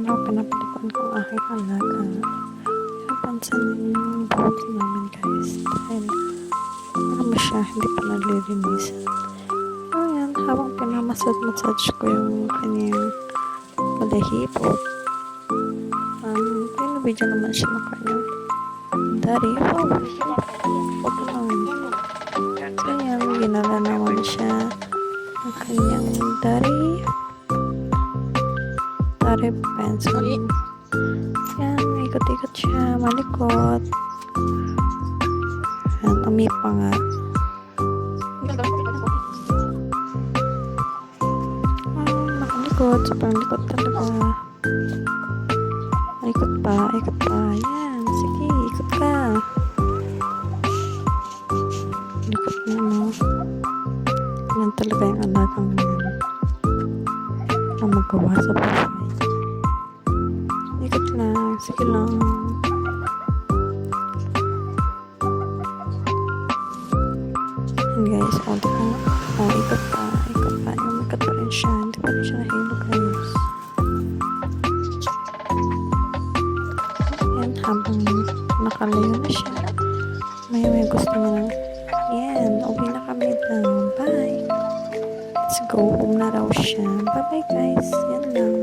araw pinapalikuan ko ang aking alaga. Napansin na yung buhok namin guys. Dahil marami siya, hindi pa nalilinis. So yan, habang pinamassage ko yung kanyang balahibot. Pinabidyo naman siya ng kanyang dari. Huwag naman. So yan, ginala naman siya ang kanyang dari pencil. Yan, ikot-ikot siya, malikot. Yan, umipa nga. Makalikot, sobrang likot talaga. Ikot pa. Yan, sige, ikot ka. Likot na, no? Yan talaga yung alagang yan. Ang magawa sa buhay. Ikot lang, sige lang. And guys, ikot pa. Umikat pa rin siya. Hindi pa rin siya nahilo guys. Yan, habang nakalayo na siya. May gusto mo lang. Yan, uwi na kami daw. Bye. Let's go home na raw siya. Bye bye guys. Yan lang.